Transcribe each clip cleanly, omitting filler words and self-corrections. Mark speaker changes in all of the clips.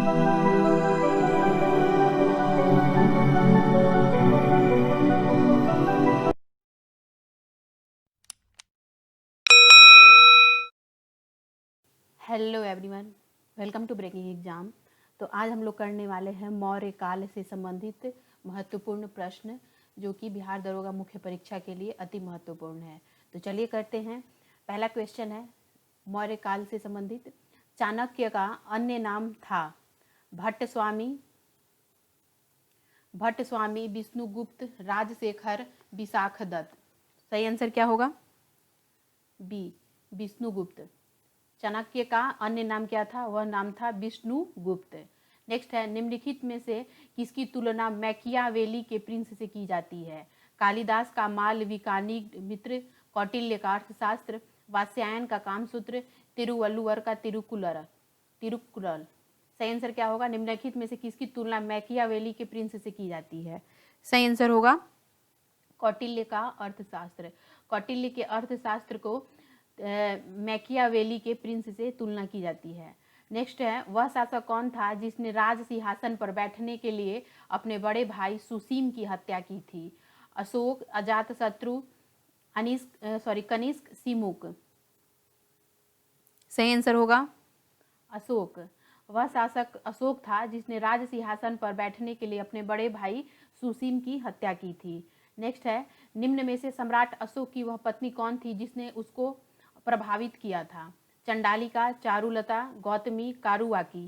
Speaker 1: Hello everyone, welcome to breaking exam. तो आज हम लोग करने वाले हैं मौर्य काल से संबंधित महत्वपूर्ण प्रश्न, जो कि बिहार दरोगा मुख्य परीक्षा के लिए अति महत्वपूर्ण है। तो चलिए करते हैं। पहला क्वेश्चन है मौर्य काल से संबंधित। चाणक्य का अन्य नाम था भट्ट स्वामी, विष्णुगुप्त, राजशेखर, विशाखदत्त। सही आंसर क्या होगा? बी, विष्णुगुप्त। चाणक्य का अन्य नाम क्या था? वह नाम था विष्णुगुप्त। नेक्स्ट है, निम्नलिखित में से किसकी तुलना मैकियावेली के प्रिंस से की जाती है? कालिदास का मालविकाग्नि मित्र, कौटिल्य का अर्थशास्त्र, वात्स्यायन का कामसूत्र, तिरुवल्लुवर का तिरुकुरल। सही आंसर क्या होगा? निम्नलिखित में से किसकी तुलना मैकियावेली के प्रिंस से की जाती है? सही आंसर होगा कौटिल्य का अर्थशास्त्र। कौटिल्य के अर्थशास्त्र को मैकियावेली के प्रिंस से तुलना की जाती है। नेक्स्ट है, वह शासक कौन था जिसने राज सिंहासन पर बैठने के लिए अपने बड़े भाई सुसीम की हत्या की थी? अशोक, अजातशत्रु, कनिष्क, सिमुक। सही आंसर होगा अशोक। वह शासक अशोक था जिसने राज सिंहासन पर बैठने के लिए अपने बड़े भाई सुसीम की हत्या की थी। नेक्स्ट है, निम्न में से सम्राट अशोक की वह पत्नी कौन थी जिसने उसको प्रभावित किया था? चंडालिका, चारुलता, गौतमी, कारुवाकी।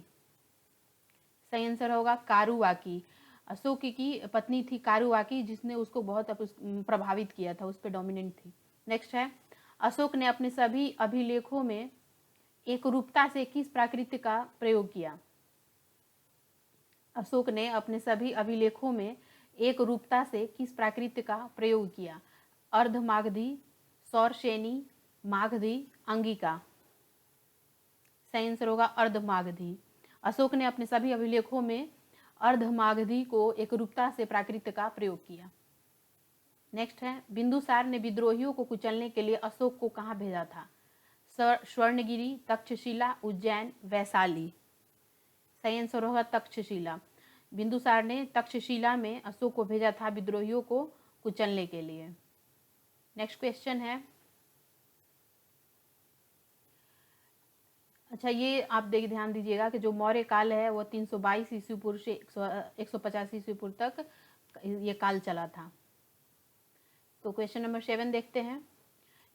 Speaker 1: सही आंसर होगा कारुवाकी। अशोक की पत्नी थी कारुवाकी, जिसने उसको बहुत प्रभावित किया था, उस पर डोमिनेंट थी। नेक्स्ट है, अशोक ने अपने सभी अभिलेखों में एकरूपता से किस प्राकृत का प्रयोग किया? अशोक ने अपने सभी अभिलेखों में एकरूपता से किस प्राकृत का प्रयोग किया? अर्धमागधी, सौरसेनी, मागधी, अंगिका। सही आंसर होगा अर्धमागधी। अशोक ने अपने सभी अभिलेखों में अर्धमागधी को एकरूपता से प्राकृत का प्रयोग किया। नेक्स्ट है, बिंदुसार ने विद्रोहियों को कुचलने के लिए अशोक को कहाँ भेजा था? स्वर्णगिरी, तक्षशिला, उज्जैन, वैशाली। सही आंसर होगा तक्षशिला। बिंदुसार ने तक्षशिला में अशोक को भेजा था विद्रोहियों को कुचलने के लिए। नेक्स्ट क्वेश्चन है, अच्छा ये आप ध्यान दीजिएगा कि जो मौर्य काल है वो 322 ईस्वी पूर्व से 150 ईस्वी पूर्व तक ये काल चला था। तो क्वेश्चन नंबर 7 देखते हैं।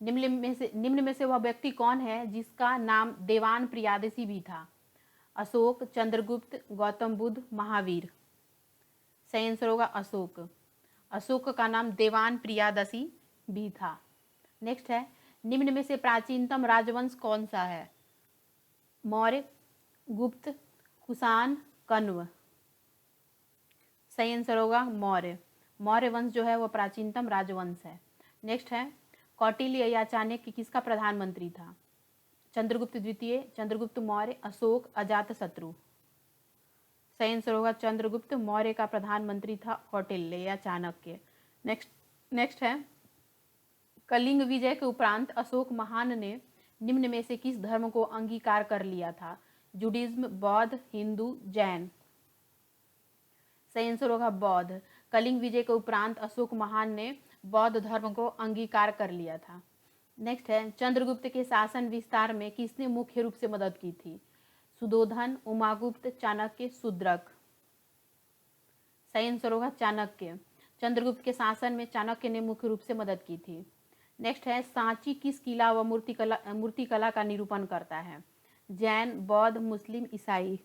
Speaker 1: निम्न में से वह व्यक्ति कौन है जिसका नाम देवान प्रियादसी भी था? अशोक, चंद्रगुप्त, गौतम बुद्ध, महावीर। सही आंसर होगा अशोक। अशोक का नाम देवान प्रियादसी भी था। नेक्स्ट है, निम्न में से प्राचीनतम राजवंश कौन सा है? मौर्य, गुप्त, कुषाण, कण्व। सही आंसर होगा मौर्य। मौर्य वंश जो है वह प्राचीनतम राजवंश है। नेक्स्ट है, कौटिल्य या चाणक्य किसका प्रधानमंत्री था? चंद्रगुप्त द्वितीय, चंद्रगुप्त मौर्य, अशोक, अजातशत्रु। सही आंसर होगा चंद्रगुप्त मौर्य का प्रधानमंत्री था कौटिल्य या चाणक्य। नेक्स्ट है, कलिंग विजय के उपरांत अशोक महान ने निम्न में से किस धर्म को अंगीकार कर लिया था? जुडिज्म, बौद्ध, हिंदू, जैन। सही आंसर होगा बौद्ध। कलिंग विजय के उपरांत अशोक महान ने बौद्ध धर्म को अंगीकार कर लिया था। नेक्स्ट है, चंद्रगुप्त के शासन विस्तार में किसने मुख्य रूप से मदद की थी? सुधोधन, उमागुप्त, चाणक्य, शूद्रक। सही आंसर होगा चाणक्य। चंद्रगुप्त के शासन में चाणक्य ने मुख्य रूप से मदद की थी। नेक्स्ट है, सांची किस किला व मूर्तिकला का निरूपण करता है? जैन, बौद्ध, मुस्लिम, ईसाई।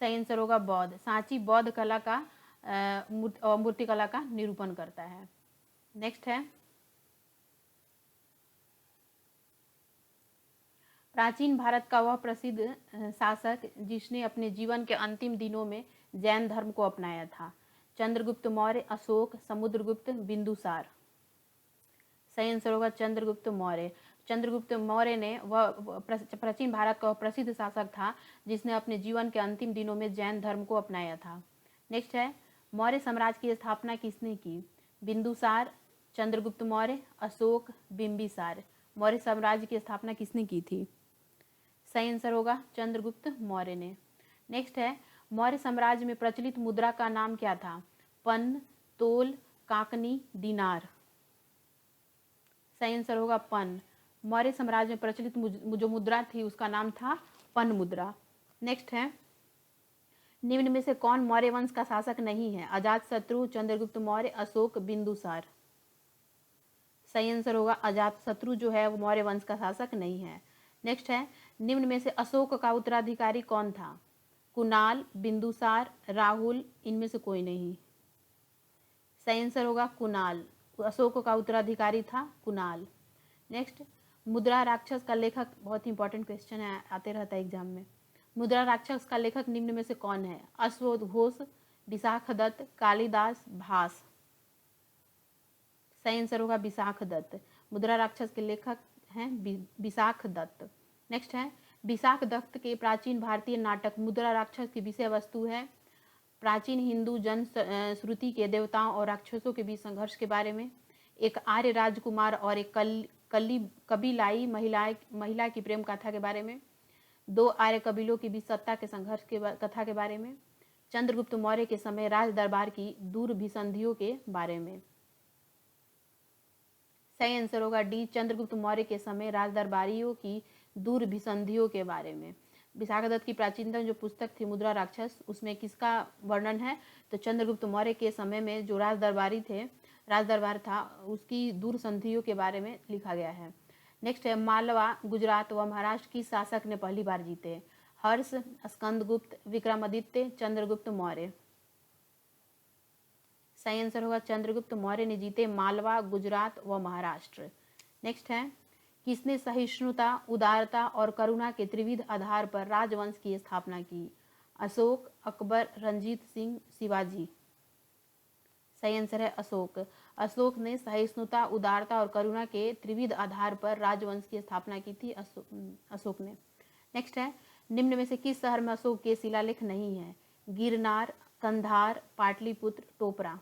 Speaker 1: सही आंसर होगा बौद्ध। सांची बौद्ध कला का मूर्तिकला का निरूपण करता है। नेक्स्ट है, प्राचीन भारत का वह प्रसिद्ध शासक जिसने अपने जीवन के अंतिम दिनों में जैन धर्म को अपनाया था? चंद्रगुप्त मौर्य, अशोक, समुद्रगुप्त, बिंदुसार। सही आंसर होगा चंद्रगुप्त मौर्य। चंद्रगुप्त मौर्य ने वह प्राचीन भारत का प्रसिद्ध शासक था जिसने अपने जीवन के अंतिम दिनों में जैन धर्म को अपनाया था। नेक्स्ट है, मौर्य साम्राज्य की स्थापना किसने की? बिंदुसार, चंद्रगुप्त मौर्य, अशोक, बिंबिसार। मौर्य साम्राज्य की स्थापना किसने की थी? सही आंसर होगा चंद्रगुप्त मौर्य ने। नेक्स्ट है मौर्य साम्राज्य में प्रचलित मुद्रा का नाम क्या था? पन्न, तोल, काकनी, दिनार। सही आंसर होगा पन्न। मौर्य साम्राज्य में प्रचलित जो मुद्रा थी उसका नाम था पन्न मुद्रा। नेक्स्ट है निम्न में से कौन मौर्य वंश का शासक नहीं है? अजातशत्रु, चंद्रगुप्त मौर्य, अशोक, बिंदुसार। सही आंसर होगा अजातशत्रु जो है वो मौर्य वंश का शासक नहीं है। नेक्स्ट है निम्न में से अशोक का उत्तराधिकारी कौन था? कुणाल, बिंदुसार, राहुल, इनमें से कोई नहीं। सही आंसर होगा कुणाल। अशोक का उत्तराधिकारी था कुणाल। नेक्स्ट मुद्रा राक्षस का लेखक, बहुत ही इंपॉर्टेंट क्वेश्चन है, आते रहता है एग्जाम में। मुद्रा राक्षस का लेखक निम्न में से कौन है? अश्वघोष, विशाखदत्त, कालिदास, भास। सही आंसर होगा विशाखदत्त। मुद्रा राक्षस के लेखक हैं विशाखदत्त। नेक्स्ट है विशाखदत्त के प्राचीन भारतीय नाटक मुद्रा राक्षस की विषय वस्तु है प्राचीन हिंदू जन श्रुति के देवताओं और राक्षसों के बीच संघर्ष के बारे में, एक आर्य राजकुमार और एक कबीलाई महिला की प्रेम कथा के बारे में, दो आर्य कबीलों के बीच सत्ता के संघर्ष के कथा के बारे में, चंद्रगुप्त मौर्य के समय राज दरबार की दूरभिसंधियों के बारे में। सही आंसर होगा डी, चंद्रगुप्त मौर्य के समय राज दरबारियों की दूरभिसंधियों के बारे में। विशाखदत्त की प्राचीनतम जो पुस्तक थी मुद्रा राक्षस, उसमें किसका वर्णन है? तो चंद्रगुप्त मौर्य के समय में जो राज दरबार था उसकी दूर संधियों के बारे में लिखा गया है। नेक्स्ट है मालवा, गुजरात व महाराष्ट्र की शासक ने पहली बार जीते? हर्ष, स्कंदगुप्त, विक्रमादित्य, चंद्रगुप्त मौर्य। सही आंसर होगा चंद्रगुप्त मौर्य ने जीते मालवा, गुजरात व महाराष्ट्र। नेक्स्ट है किसने सहिष्णुता, उदारता और करुणा के त्रिविध आधार पर राजवंश की स्थापना की? अशोक, अकबर, रंजीत सिंह, शिवाजी। सही आंसर है अशोक। अशोक ने सहिष्णुता, उदारता और करुणा के त्रिविध आधार पर राजवंश की स्थापना की थी अशोक ने। नेक्स्ट है निम्न में से किस शहर में अशोक के शिलालेख नहीं है? गिरनार, कंधार, पाटलिपुत्र, टोपरा।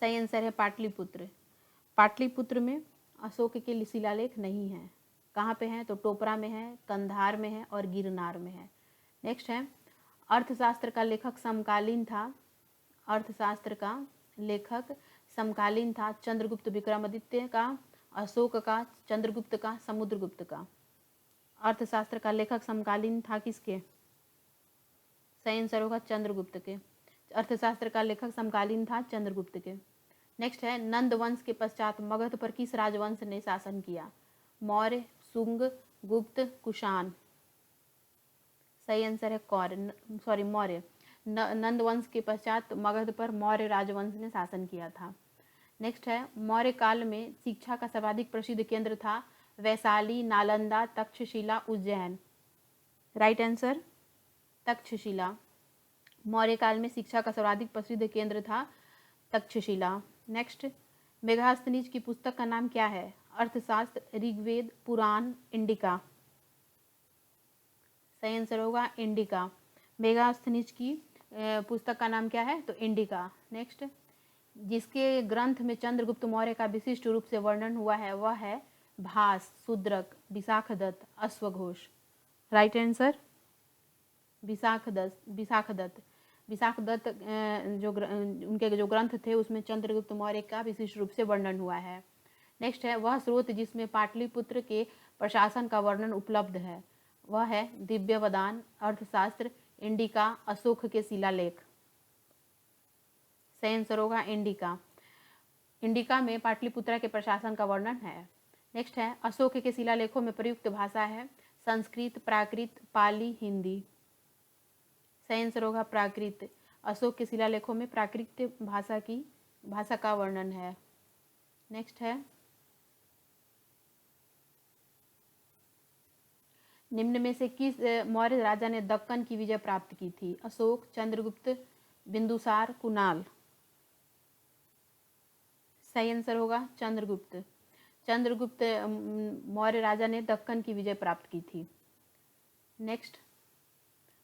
Speaker 1: सही आंसर है पाटलिपुत्र। पाटलिपुत्र में अशोक के शिलालेख नहीं है। कहाँ पे है? तो टोपरा में है, कंधार में है और गिरनार में है। नेक्स्ट है अर्थशास्त्र का लेखक समकालीन था? अर्थशास्त्र का लेखक समकालीन था चंद्रगुप्त विक्रमादित्य का, अशोक का, चंद्रगुप्त का, समुद्रगुप्त का। अर्थशास्त्र का लेखक समकालीन था किसके? सही आंसर होगा चंद्रगुप्त के। अर्थशास्त्र का लेखक समकालीन था चंद्रगुप्त के। नेक्स्ट है नंद वंश के पश्चात मगध पर किस राजवंश ने शासन किया? मौर्य, शुंग, गुप्त, कुषाण। सही आंसर है मौर्य। नंद वंश के पश्चात मगध पर मौर्य राजवंश ने शासन किया था। नेक्स्ट है मौर्य काल में शिक्षा का सर्वाधिक प्रसिद्ध केंद्र था? वैशाली, नालंदा, तक्षशिला, उज्जैन। Right answer Taxila. मौर्य काल में शिक्षा का सर्वाधिक प्रसिद्ध केंद्र था तक्षशिला। नेक्स्ट मेघास्थनीज की पुस्तक का नाम क्या है? अर्थशास्त्र, ऋग्वेद, पुराण, इंडिका। सही आंसर होगा इंडिका। मेघास्थनीज की पुस्तक का नाम क्या है? तो इंडिका। नेक्स्ट जिसके ग्रंथ में चंद्रगुप्त मौर्य का विशिष्ट रूप से वर्णन हुआ है वह है भास, शूद्रक, विशाखदत्त, अश्वघोष। Right answer Vishakhadatta. उनके जो ग्रंथ थे उसमें चंद्रगुप्त मौर्य का विशिष्ट रूप से वर्णन हुआ है। नेक्स्ट है वह स्रोत जिसमें पाटलिपुत्र के प्रशासन का वर्णन उपलब्ध है? वह है दिव्यवदान, अर्थशास्त्र, इंडिका, अशोक के शिलालेख। सही आंसर होगा इंडिका। इंडिका में पाटलिपुत्र के प्रशासन का वर्णन है। नेक्स्ट है अशोक के शिलालेखों में प्रयुक्त भाषा है? संस्कृत, प्राकृत, पाली, हिंदी। सही आंसर होगा प्राकृत। अशोक के शिलालेखों में प्राकृत भाषा का वर्णन है। नेक्स्ट है निम्न में से किस मौर्य राजा ने दक्कन की विजय प्राप्त की थी? अशोक, चंद्रगुप्त, बिंदुसार, कुणाल। सही आंसर होगा चंद्रगुप्त मौर्य राजा ने दक्कन की विजय प्राप्त की थी। नेक्स्ट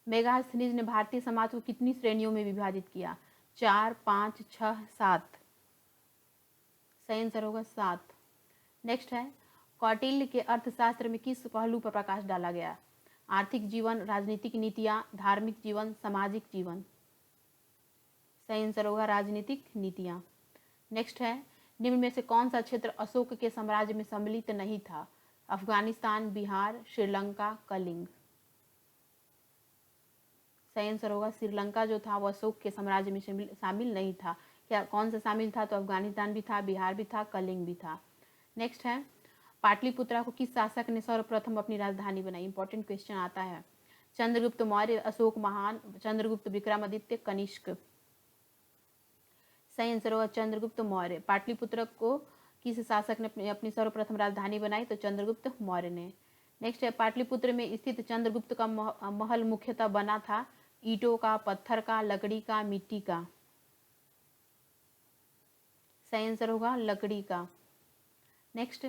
Speaker 1: मेघास्थनीज ने भारतीय समाज को कितनी श्रेणियों में विभाजित किया? 4, 5, 6, 7। सही आंसर होगा 7। नेक्स्ट है कौटिल्य के अर्थशास्त्र में किस पहलू पर प्रकाश डाला गया? आर्थिक जीवन, राजनीतिक नीतियाँ, धार्मिक जीवन, सामाजिक जीवन। सही आंसर होगा राजनीतिक नीतियाँ। नेक्स्ट है, निम्न में से कौन सा क्षेत्र अशोक के साम्राज्य में सम्मिलित नहीं था? अफगानिस्तान, बिहार, श्रीलंका, कलिंग। सही आंसर होगा श्रीलंका जो था वो अशोक के साम्राज्य में शामिल नहीं था। क्या कौन सा शामिल था? तो अफगानिस्तान भी था, बिहार भी था, कलिंग भी था। नेक्स्ट है, पाटलिपुत्रा को किस शासक ने सर्वप्रथम अपनी राजधानी बनाई? इंपॉर्टेंट क्वेश्चन आता है। चंद्रगुप्त मौर्य, अशोक महान, चंद्रगुप्त विक्रमादित्य, कनिष्क। सही आंसर होगा चंद्रगुप्त मौर्य। पाटलिपुत्र को किस शासक ने अपनी सर्वप्रथम राजधानी बनाई? तो चंद्रगुप्त मौर्य ने। नेक्स्ट है, पाटलिपुत्र में स्थित चंद्रगुप्त का महल मुख्यतः बना था ईंटों का, पत्थर का, लकड़ी का, मिट्टी का। सही आंसर होगा लकड़ी का। नेक्स्ट,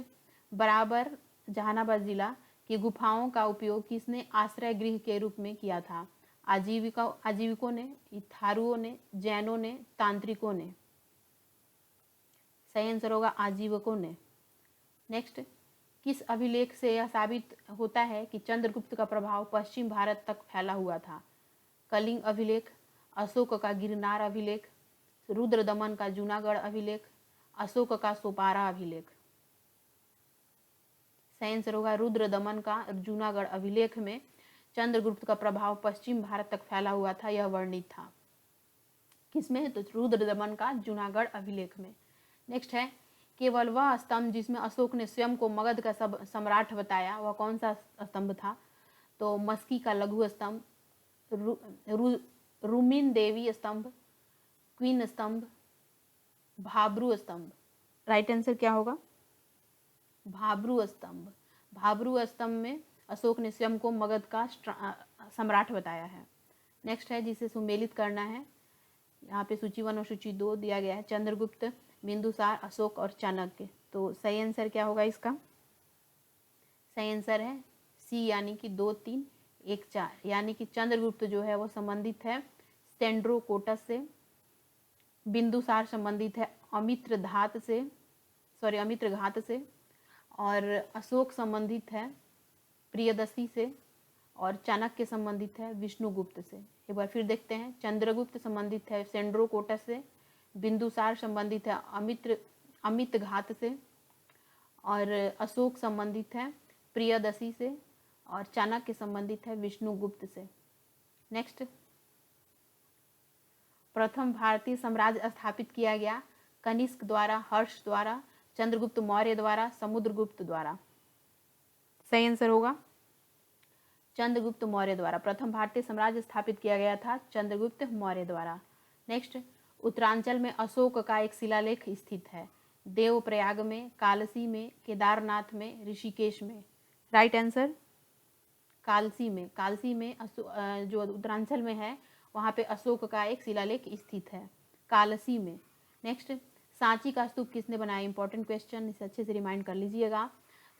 Speaker 1: बराबर जहानाबाद जिला की गुफाओं का उपयोग किसने आश्रय गृह के रूप में किया था? आजीविकों ने, थारुओं ने, जैनों ने, तांत्रिकों ने। सही आंसर होगा आजीविकों ने। नेक्स्ट, किस अभिलेख से यह साबित होता है कि चंद्रगुप्त का प्रभाव पश्चिम भारत तक फैला हुआ था? कलिंग अभिलेख, अशोक का गिरनार अभिलेख, रुद्रदमन का जूनागढ़ अभिलेख, अशोक का सोपारा अभिलेख। सही आंसर होगा रुद्रदमन का जूनागढ़ अभिलेख में चंद्रगुप्त का प्रभाव पश्चिम भारत तक फैला हुआ था, यह वर्णित था। किसमें? तो रुद्रदमन का जूनागढ़ अभिलेख में। नेक्स्ट है, केवल वह स्तंभ जिसमें अशोक ने स्वयं को मगध का सम्राट बताया वह कौन सा स्तंभ था? तो मस्की का लघु स्तंभ, रूमिन देवी स्तंभ, क्वीन स्तंभ, भाब्रू स्तंभ। राइट आंसर क्या होगा? भाब्रू स्तंभ। भाब्रू स्तंभ में अशोक ने स्वयं को मगध का सम्राट बताया है। नेक्स्ट है, जिसे सुमेलित करना है, यहाँ पे सूची 1 और सूची 2 दिया गया है, चंद्रगुप्त, बिंदुसार, अशोक और चाणक्य। तो सही आंसर क्या होगा इसका? सही आंसर है सी, यानी कि 2, 3, 1, 4। यानी कि चंद्रगुप्त जो है वो संबंधित है स्टेंड्रोकोटस से, बिंदुसार संबंधित है अमित्र घात से, और अशोक संबंधित है प्रियदर्शी से, और चाणक्य संबंधित है विष्णुगुप्त से। एक बार फिर देखते हैं, चंद्रगुप्त संबंधित है सेंड्रोकोटस से, बिंदुसार संबंधित है अमित घात से, और अशोक संबंधित है प्रियदर्शी से, और चाणक्य संबंधित है विष्णुगुप्त से। नेक्स्ट, प्रथम भारतीय साम्राज्य स्थापित किया गया कनिष्क द्वारा, हर्ष द्वारा, चंद्रगुप्त मौर्य द्वारा, समुद्रगुप्त द्वारा। सही आंसर होगा चंद्रगुप्त मौर्य द्वारा। प्रथम भारतीय साम्राज्य स्थापित किया गया था चंद्रगुप्त मौर्य द्वारा। नेक्स्ट, उत्तरांचल में अशोक का एक शिलालेख स्थित है, देवप्रयाग में, कालसी में, केदारनाथ में, ऋषिकेश में। राइट आंसर कालसी में। कालसी में जो उत्तरांचल में है वहाँ पे अशोक का एक शिलालेख स्थित है, कालसी में। नेक्स्ट, सांची का स्तूप किसने बनाया? इंपॉर्टेंट क्वेश्चन, इसे अच्छे से रिमाइंड कर लीजिएगा।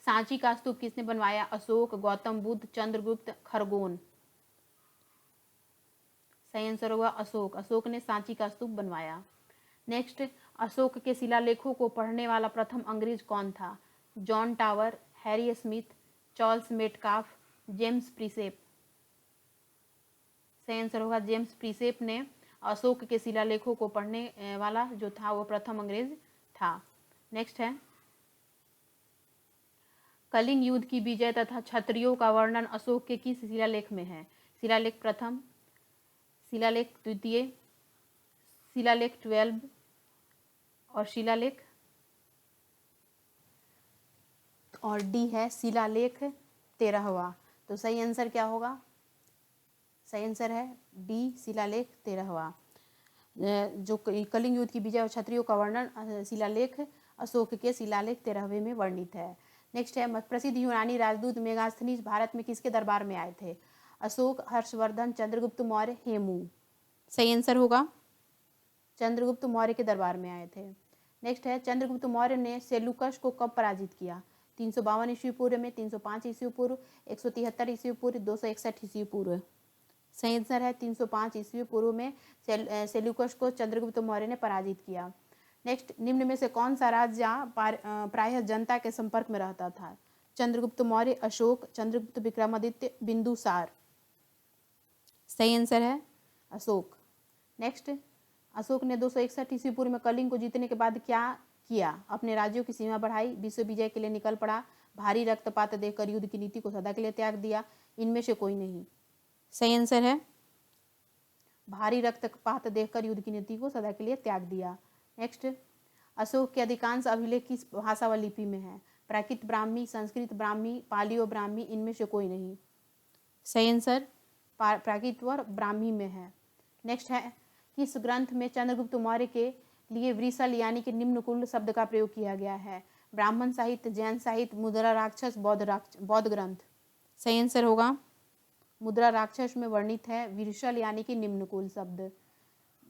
Speaker 1: सांची का स्तूप किसने बनवाया? अशोक, गौतम बुद्ध, चंद्रगुप्त, खरगोन। सही आंसर होगा अशोक। अशोक ने सांची का स्तूप बनवाया। नेक्स्ट, अशोक के शिलालेखों को पढ़ने वाला प्रथम अंग्रेज कौन था? John Tower, Harry Smith, Charles Metcalfe, James Prinsep. सही आंसर होगा जेम्स प्रिसेप ने अशोक के शिलालेखों को पढ़ने वाला जो था वो प्रथम अंग्रेज था। नेक्स्ट है, कलिंग युद्ध की विजय तथा क्षत्रियों का वर्णन अशोक के किस शिलालेख में है? शिलालेख प्रथम, शिलालेख द्वितीय, शिलालेख 12 और शिलालेख, और डी है शिलालेख 13वां। तो सही आंसर क्या होगा? सही आंसर है डी, शिलालेख 13वां। जो कलिंग युद्ध की विजय और क्षत्रियों का वर्णन शिलालेख अशोक के शिलालेख 13वें में वर्णित है। नेक्स्ट है, प्रसिद्ध यूनानी राजदूत मेगास्थनीज भारत में किसके दरबार में आए थे? अशोक, हर्षवर्धन, चंद्रगुप्त मौर्य, हेमू। सही आंसर होगा चंद्रगुप्त मौर्य के दरबार में आए थे। नेक्स्ट है, चंद्रगुप्त मौर्य ने सेल्यूकस को कब पराजित किया? 352 ईस्वी पूर्व में, 305 ईस्वी पूर्व, 173 ईस्वी पूर्व, 261 ईस्वी पूर्व। सही आंसर है 305 ईस्वी पूर्व में सेल्यूकस को चंद्रगुप्त मौर्य ने पराजित किया। नेक्स्ट, निम्न में से कौन सा राज्य प्रायः जनता के संपर्क में रहता था? चंद्रगुप्त मौर्य, अशोक, चंद्रगुप्त विक्रमादित्य, बिंदुसार। सही आंसर है अशोक। नेक्स्ट, अशोक ने 261 ईस्वी पूर्व में कलिंग को जीतने के बाद क्या किया? अपने राज्यों की सीमा बढ़ाई, विश्व विजय के लिए निकल पड़ा, भारी रक्तपात देखकर युद्ध की नीति को सदा के लिए त्याग दिया, इनमें से कोई नहीं। सही आंसर है भारी रक्तपात देखकर युद्ध की नीति को सदा के लिए त्याग दिया। नेक्स्ट, अशोक के अधिकांश अभिलेख किस भाषा व लिपि में है? प्राकृत ब्राह्मी, संस्कृत ब्राह्मी, पालियो ब्राह्मी, इनमें से कोई नहीं। सही आंसर प्राकृत व ब्राह्मी में है। नेक्स्ट है, किस ग्रंथ में चंद्रगुप्त मौर्य के लिए वृषल यानी कि निम्नकुल शब्द का प्रयोग किया गया है? ब्राह्मण साहित्य, जैन साहित्य, मुद्रा राक्षस, बौद्ध ग्रंथ। सही आंसर होगा मुद्रा राक्षस में वर्णित है वृषल यानी कि निम्नकुल शब्द।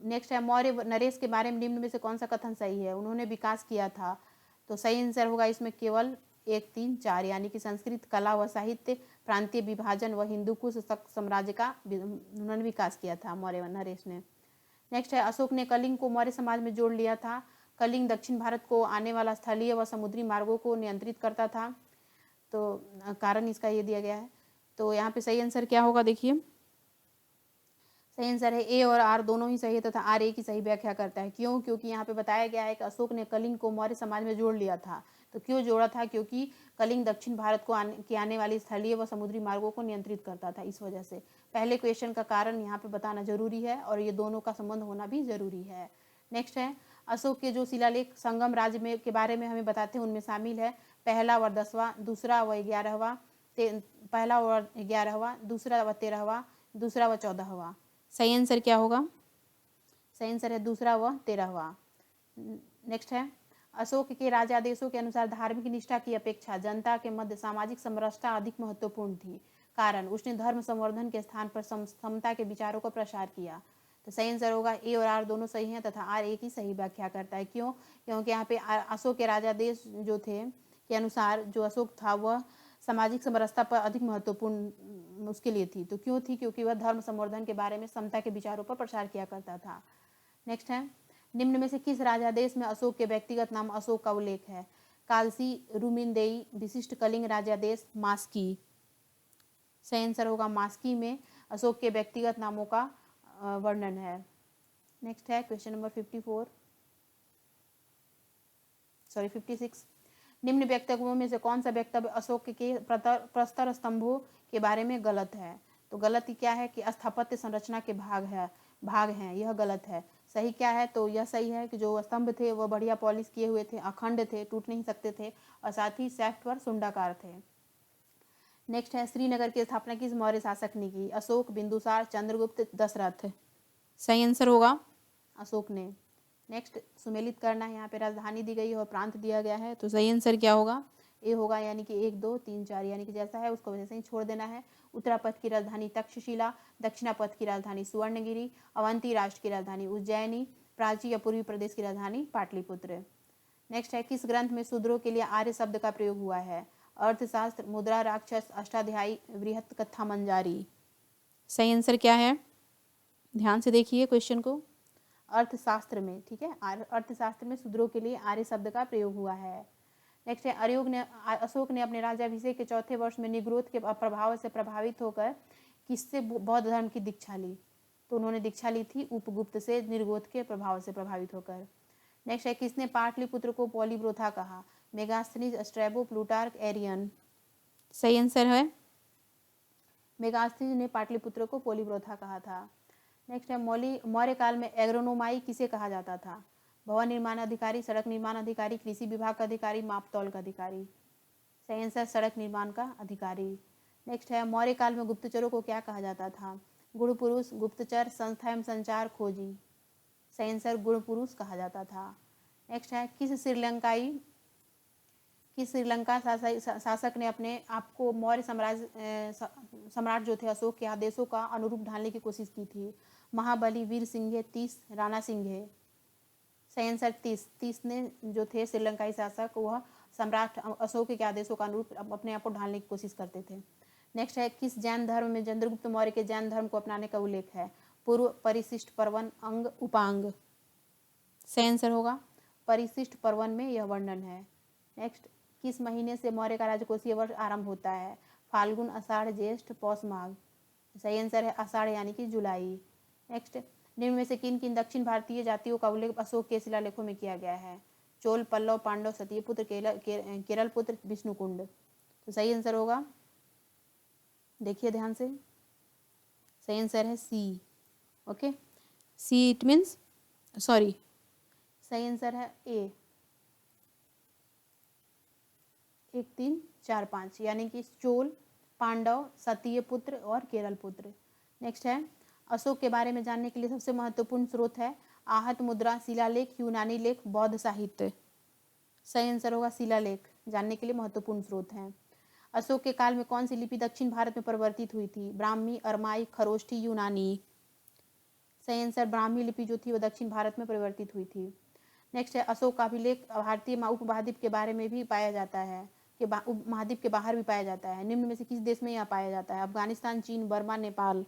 Speaker 1: नेक्स्ट है, मौर्य नरेश के बारे में निम्न में से कौन सा कथन सही है? उन्होंने विकास किया था। तो सही आंसर होगा इसमें केवल 1, 3, 4 यानी कि संस्कृत, कला व साहित्य, प्रांतीय विभाजन व हिंदू कुश साम्राज्य का उन्होंने विकास किया था मौर्य नरेश ने। नेक्स्ट है, अशोक ने कलिंग को मौर्य समाज में जोड़ लिया था। कलिंग दक्षिण भारत को आने वाला स्थलीय व समुद्री मार्गों को नियंत्रित करता था। तो कारण इसका ये दिया गया है। तो यहाँ पे सही आंसर क्या होगा देखिए, सही आंसर है ए और आर दोनों ही सही है तथा आर ए की सही व्याख्या करता है। क्यों? क्योंकि यहाँ पे बताया गया है कि अशोक ने कलिंग को मौर्य समाज में जोड़ लिया था। तो क्यों जोड़ा था? क्योंकि कलिंग दक्षिण भारत को आने वाली स्थलीय व समुद्री मार्गों को नियंत्रित करता था, इस वजह से। पहले क्वेश्चन का कारण यहाँ पे बताना जरूरी है और ये दोनों का संबंध होना भी जरूरी है। नेक्स्ट है, अशोक के जो शिलालेख संगम राज्य में के बारे में हमें बताते हैं उनमें शामिल है पहला व 10वां, दूसरा व 11वां, पहला व 11वां, दूसरा व 13वां, दूसरा व 14वां। सही आंसर क्या होगा? सही आंसर है दूसरा व 13वां। नेक्स्ट है, अशोक के राजादेशों के अनुसार धार्मिक निष्ठा की अपेक्षा जनता के मध्य सामाजिक समरसता अधिक महत्वपूर्ण थी। कारण, उसने धर्म संवर्धन के स्थान पर समता के विचारों को प्रसार किया। तो सही आंसर होगा ए और आर दोनों सही हैं तथा आर ए की सही व्याख्या करता है। क्यों? क्योंकि यहाँ पे अशोक के राजादेश जो थे के अनुसार जो अशोक था वह सामाजिक समरसता पर अधिक महत्वपूर्ण उसके लिए थी। तो क्यों थी? क्योंकि वह धर्म संवर्धन के बारे में समता के विचारों पर प्रसार किया करता था। नेक्स्ट है, निम्न में से किस राजादेश में अशोक के व्यक्तिगत नाम अशोक का उल्लेख है? कालसी, रुमिनदेई, विशिष्ट कलिंग राजादेश, मास्की। सही आंसर होगा मास्की में अशोक के व्यक्तिगत नामों का वर्णन है। नेक्स्ट है क्वेश्चन नंबर 56। निम्न वक्तव्यों में से कौन सा वक्तव्य अशोक के प्रस्तर स्तंभों के बारे में गलत है? तो गलत क्या है कि स्थापत्य संरचना के भाग हैं, यह गलत है। सही क्या है? तो यह सही है कि जो स्तंभ थे वह बढ़िया पॉलिश किए हुए थे, अखंड थे, टूट नहीं सकते थे और साथ ही सैफ्ट पर सुंडाकार थे। नेक्स्ट है, श्रीनगर की स्थापना किस मौर्य शासक ने की? अशोक, बिंदुसार, चंद्रगुप्त, दशरथ। सही आंसर होगा अशोक ने। नेक्स्ट, सुमेलित करना है, यहाँ पे राजधानी दी गई है और प्रांत दिया गया है। तो सही आंसर क्या होगा? ए होगा, यानी कि 1, 2, 3, 4 यानी कि जैसा है उसको वैसे ही छोड़ देना है। उत्तरापथ की राजधानी तक्षशिला, दक्षिणापथ की राजधानी सुवर्णगिरी, अवंती राष्ट्र की राजधानी उज्जैनी, प्राची या पूर्वी प्रदेश की राजधानी पाटलिपुत्र। नेक्स्ट है, किस ग्रंथ में शूद्रों के लिए आर्य शब्द का प्रयोग हुआ है? अर्थशास्त्र, मुद्रा राक्षस, अष्टाध्यायी, बृहत कथा मंजारी। सही आंसर क्या है? ध्यान से देखिए क्वेश्चन को। अर्थशास्त्र में, ठीक है, अर्थशास्त्र में शूद्रों के लिए आर्य शब्द का प्रयोग हुआ है। नेक्स्ट है, अशोक ने अपने राज्याभिषेक के 4थे वर्ष में निग्रोध के प्रभाव से प्रभावित होकर किससे बौद्ध धर्म की दीक्षा ली? तो उन्होंने दीक्षा ली थी उपगुप्त से, निर्गोध के प्रभाव से प्रभावित होकर। नेक्स्ट है, किसने पाटलिपुत्र को पॉलीब्रोथा कहा? Megasthenes, Strabo, Plutarch, Arrian. सही आंसर है मेगास्थनीज ने पाटलिपुत्र को पॉलीब्रोथा कहा था। नेक्स्ट है, मौर्य काल में एग्रोनोमाई किसे कहा जाता था? भवन निर्माण अधिकारी, सड़क निर्माण अधिकारी, कृषि विभाग का अधिकारी, मापतौल का अधिकारी। सही आंसर सड़क निर्माण का अधिकारी। नेक्स्ट है, मौर्य काल में गुप्तचरों को क्या कहा जाता था? गुण पुरुष, गुप्तचर, संस्था एवं संचार खोजी। सही आंसर गुण पुरुष कहा जाता था। नेक्स्ट है, किस श्रीलंका शासक ने अपने आप को मौर्य सम्राट जो थे अशोक के आदेशों का अनुरूप ढालने की कोशिश की थी? महाबली, वीर सिंह, तीस, राणा सिंह। सही आंसर 30 ने जो थे श्रीलंकाई शासक वह सम्राट अशोक के आदेशों का अनुरूप अपने आप को ढालने की कोशिश करते थे। नेक्स्ट है, किस जैन धर्म में चंद्रगुप्त मौर्य के जैन धर्म को अपनाने का उल्लेख है? पूर्व, परिशिष्ट, पर्वन, अंग, उपांग। सही आंसर होगा परिशिष्ट पर्वन में यह वर्णन है। नेक्स्ट, किस महीने से मौर्य का राजकोषीय वर्ष आरंभ होता है? फाल्गुन, आषाढ़, ज्येष्ठ, पौष, माघ। सही आंसर है आषाढ़ यानी कि जुलाई। नेक्स्ट, निम्न में से किन किन दक्षिण भारतीय जातियों का उल्लेख अशोक के शिलालेखों में किया गया है? चोल, पल्लव, पांडव, सतीय पुत्र, केरल पुत्र, विष्णुकुंड। तो सही आंसर होगा, देखिए ध्यान से, सही आंसर है C. Okay, C it means, sorry, सही आंसर है ए, 1 3 4 5 यानी कि चोल, पांडव, सतीय पुत्र और केरल पुत्र। नेक्स्ट है, अशोक के बारे में जानने के लिए सबसे महत्वपूर्ण स्रोत है आहत मुद्रा, शिलालेख, यूनानी लेख, बौद्ध साहित्य। सही आंसर होगा शिलालेख, जानने के लिए महत्वपूर्ण स्रोत हैं। अशोक के काल में कौन सी लिपि दक्षिण भारत में परिवर्तित हुई थी? ब्राह्मी, अरमाई, खरोष्ठी, यूनानी। सही आंसर ब्राह्मी लिपि जो थी वो दक्षिण भारत में परिवर्तित हुई थी। नेक्स्ट है, अशोक का अभिलेख भारतीय उपमहाद्वीप के बारे में भी पाया जाता है, कि उपमहाद्वीप के बाहर भी पाया जाता है। निम्न में से किस देश में यह पाया जाता है? अफगानिस्तान, चीन, बर्मा, नेपाल।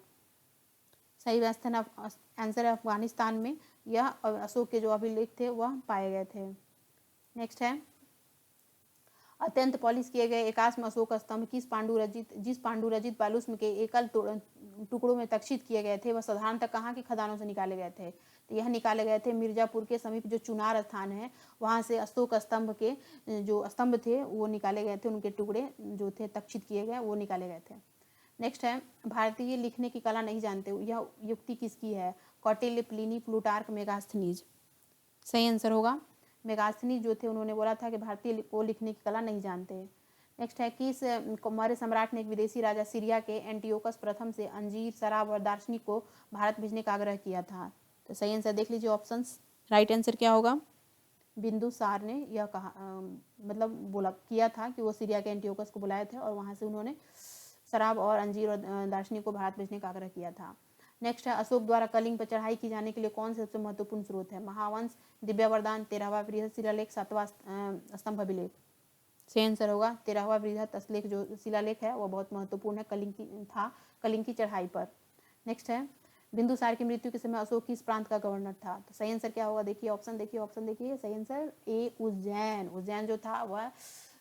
Speaker 1: सही आंसर है अफगानिस्तान में यह अशोक के जो अभिलेख थे वह पाए गए थे। नेक्स्ट है, अत्यंत पॉलिश किए गए एकाश्म अशोक स्तंभ जिस पांडुरजित बालुस्म के एकल टुकड़ों में तक्षित किए गए थे वह साधारणतः कहाँ की खदानों से निकाले गए थे? तो यह निकाले गए थे मिर्जापुर के समीप जो चुनार स्थान है वहाँ से अशोक स्तंभ के जो स्तंभ थे वो निकाले गए थे, उनके टुकड़े जो थे तक्षित किए गए वो निकाले गए थे। नेक्स्ट है, भारतीय लिखने की कला नहीं जानते, यह युक्ति किसकी है? Kautilya, Pliny, Plutarch, Megasthenes. सही आंसर होगा मेगास्थनीज जो थे उन्होंने बोला था कि भारतीय को लिखने की कला नहीं जानते। नेक्स्ट है, किस मौर्य सम्राट ने एक विदेशी राजा सीरिया के एंटियोकस प्रथम से अंजीर, शराब और दार्शनिक को भारत भेजने का आग्रह किया था? तो सही आंसर देख लीजिए ऑप्शंस, राइट आंसर क्या होगा? बिंदुसार ने यह कहा मतलब बोला किया था कि वो सीरिया के एंटियोकस को बुलाए थे और वहाँ से उन्होंने शराब और अंजीर और दार्शनिक को भारत भेजने का आग्रह किया था। नेक्स्ट है, अशोक द्वारा कलिंग पर चढ़ाई की जाने के लिए कौन से सबसे महत्वपूर्ण स्रोत है? महावंश, दिव्य वरदान, 13वां बृहद शिलालेख, 7वां स्तंभ अभिलेख। सही आंसर होगा 13वां बृहद शिलालेख जो शिलालेख है वो बहुत महत्वपूर्ण है, कलिंग की चढ़ाई पर। नेक्स्ट है, बिंदुसार की मृत्यु के समय अशोक किस प्रांत का गवर्नर था? तो सही आंसर क्या होगा? देखिए ऑप्शन देखिए सही आंसर ए, उज्जैन जो था वह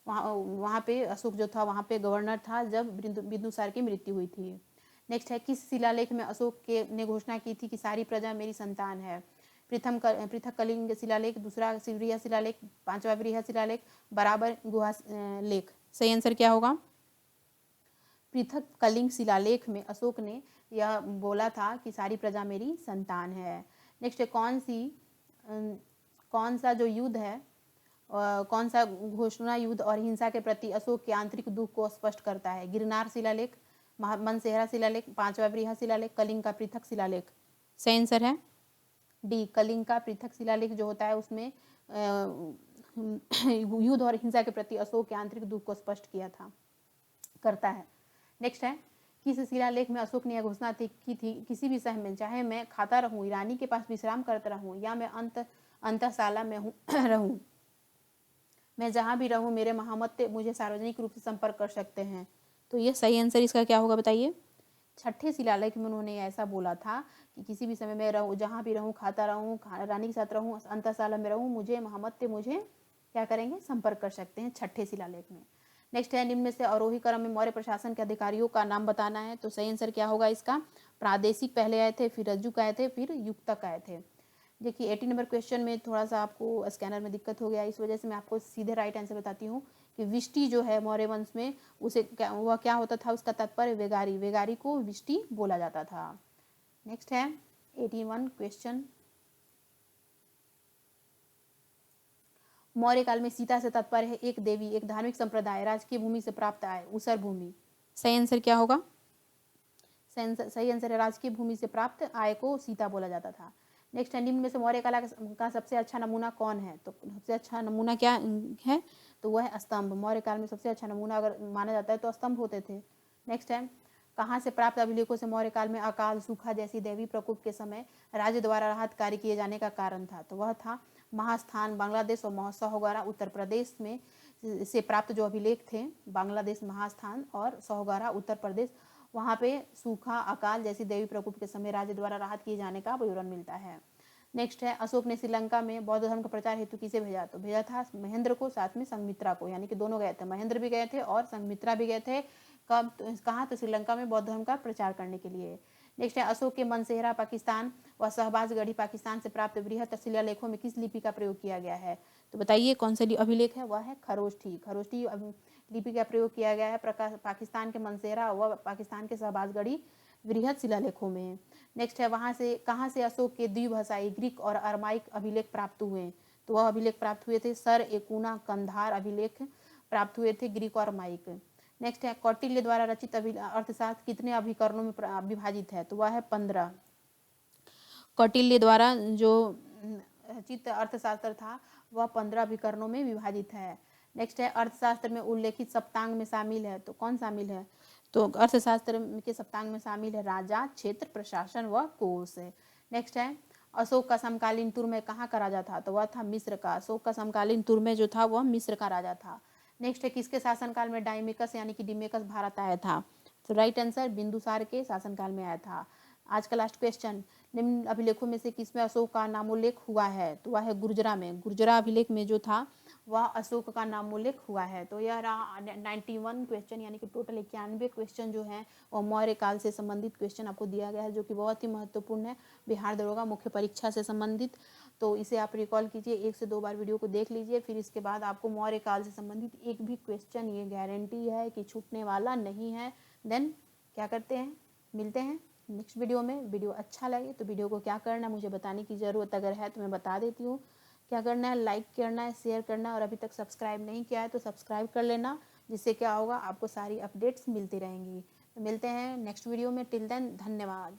Speaker 1: वहाँ पे अशोक जो था वहाँ पे गवर्नर था जब बिंदुसार की मृत्यु हुई थी। नेक्स्ट है, किस शिलालेख में अशोक के ने घोषणा की थी कि सारी प्रजा मेरी संतान है? पृथक कलिंग शिलालेख, दूसरा बृहद शिलालेख, 5वां बृहद शिलालेख, बराबर गुहा लेख। सही आंसर क्या होगा? पृथक कलिंग शिलालेख में अशोक ने यह बोला था कि सारी प्रजा मेरी संतान है। नेक्स्ट है, कौन सा जो युद्ध है कौन सा घोषणा युद्ध और हिंसा के प्रति अशोक के आंतरिक दुख को स्पष्ट करता है? गिरनार शिलालेख, मनसेहरा शिलालेख, 5वां बृहद शिलालेख, कलिंग का पृथक शिलालेख। सही आंसर है डी, कलिंग का पृथक शिलालेख जो होता है उसमें युद्ध और हिंसा के प्रति अशोक के आंतरिक दुख को स्पष्ट करता है। नेक्स्ट है, किस शिलालेख में अशोक ने यह घोषणा की थी किसी भी शहर में चाहे मैं खाता रहूं, ईरानी के पास विश्राम करता रहूं या मैं अंतशाला में रहूं, मैं जहां भी रहूं मेरे महामत्य मुझे सार्वजनिक रूप से संपर्क कर सकते हैं? तो ये सही आंसर इसका क्या होगा बताइए? 6ठे शिलालेख में उन्होंने ऐसा बोला था कि किसी भी समय में रहूं, जहां भी रहूं, खाता रहूं, रानी के साथ रहूं, अंतशाला में रहूं, मुझे महामत्य मुझे क्या करेंगे? संपर्क कर सकते हैं 6ठे शिलालेख में। नेक्स्ट है, निम्न में से आरोही क्रम में मौर्य प्रशासन के अधिकारियों का नाम बताना है। तो सही आंसर क्या होगा इसका? प्रादेशिक पहले आए थे, फिर रज्जुक आए थे, फिर युक्तक आए थे। देखिए 80 नंबर क्वेश्चन में थोड़ा सा आपको स्कैनर में दिक्कत हो गया, इस वजह से मैं आपको सीधे राइट आंसर बताती हूँ कि विष्टि जो है मौर्य वंश में वह क्या होता था? उसका तात्पर्य वेगारी को विष्टि बोला जाता था। नेक्स्ट है 81 क्वेश्चन, मौर्य काल में सीता से तात्पर्य है एक देवी, एक धार्मिक संप्रदाय, राजकीय भूमि से प्राप्त आय, ऊसर भूमि। सही आंसर क्या होगा? सही आंसर है राजकीय भूमि से प्राप्त आय को सीता बोला जाता था। नेक्स्ट है, निम्न में से मौर्य कला का सबसे अच्छा नमूना कौन है? तो सबसे अच्छा नमूना क्या है? तो वह है स्तंभ। मौर्य काल में सबसे अच्छा नमूना अगर माना जाता है तो स्तंभ होते थे। नेक्स्ट है, कहाँ से प्राप्त अभिलेखों से मौर्य काल में अकाल, सूखा जैसी दैवी प्रकोप के समय राज्य द्वारा राहत कार्य किए जाने का कारण था? तो वह था महास्थान बांग्लादेश और सहोगरा उत्तर प्रदेश में से प्राप्त जो अभिलेख थे, बांग्लादेश, महास्थान और सहोगरा उत्तर प्रदेश, वहाँ पे सूखा, अकाल जैसी दैवी प्रकोप के समय राज्य द्वारा राहत किए जाने का विवरण मिलता है। नेक्स्ट है अशोक ने श्रीलंका में बौद्ध धर्म का प्रचार हेतु किसे भेजा, तो भेजा था महेंद्र को, साथ में संघमित्रा को, यानी कि दोनों गए थे, महेंद्र भी गए थे और संघमित्रा भी गए थे। कब, तो कहाँ, तो श्रीलंका में बौद्ध धर्म का प्रचार करने के लिए। नेक्स्ट है अशोक के मनसेहरा पाकिस्तान व शहबाजगढ़ी पाकिस्तान से प्राप्त बृहत शिलालेखों में किस लिपि का प्रयोग किया गया है, तो बताइए कौन सा अभिलेख है, वह है खरोष्ठी। खरोष्ठी लिपि का प्रयोग किया गया है पाकिस्तान के मनसेहरा व पाकिस्तान के शहबाजगढ़ी बृहत शिलालेखों में। नेक्स्ट है वहाँ से कहाँ से अशोक के द्विभाषाई ग्रीक और अरमाइक अभिलेख प्राप्त हुए, तो वह अभिलेख प्राप्त हुए थे सर एकुना कंधार अभिलेख प्राप्त हुए थे ग्रीक और अरमाइक। नेक्स्ट है कौटिल्य द्वारा रचित अर्थशास्त्र कितने अभिकरणों में विभाजित है, तो वह है 15। कौटिल्य द्वारा जो रचित अर्थशास्त्र था वह 15 अभिकरणों में विभाजित है। नेक्स्ट है अर्थशास्त्र में उल्लेखित सप्तांग में शामिल है, तो कौन शामिल है, तो अर्थशास्त्र के सप्तांग में शामिल है राजा, क्षेत्र, प्रशासन व कोष। नेक्स्ट है अशोक का समकालीन तुर्मे कहाँ का राजा था, तो वह था मिस्र का। अशोक का समकालीन तुर्मे जो था वह मिस्र का राजा था। नेक्स्ट है किसके शासनकाल में डाइमेकस यानी कि डिमेकस भारत आया था, तो राइट आंसर बिंदुसार के शासनकाल में आया था। आज का लास्ट क्वेश्चन, निम्न अभिलेखों में से किसमें अशोक का नामोल्लेख हुआ है, तो वह है गुर्जरा में। गुर्जरा अभिलेख में जो था वह अशोक का नामोल्लेख हुआ है। तो यह रहा 91 क्वेश्चन, यानी कि टोटल 91 क्वेश्चन जो हैं और मौर्य काल से संबंधित क्वेश्चन आपको दिया गया है, जो कि बहुत ही महत्वपूर्ण है बिहार दरोगा मुख्य परीक्षा से संबंधित। तो इसे आप रिकॉल कीजिए, 1 से 2 बार वीडियो को देख लीजिए, फिर इसके बाद आपको मौर्य काल से संबंधित एक भी क्वेश्चन ये गारंटी है कि छूटने वाला नहीं है। देन क्या करते हैं, मिलते हैं नेक्स्ट वीडियो में। वीडियो अच्छा लगे तो वीडियो को क्या करना है मुझे बताने की ज़रूरत अगर है तो मैं बता देती हूँ। क्या करना है, लाइक करना है, शेयर करना है, और अभी तक सब्सक्राइब नहीं किया है तो सब्सक्राइब कर लेना, जिससे क्या होगा आपको सारी अपडेट्स मिलती रहेंगी। तो मिलते हैं नेक्स्ट वीडियो में, टिल देन धन्यवाद।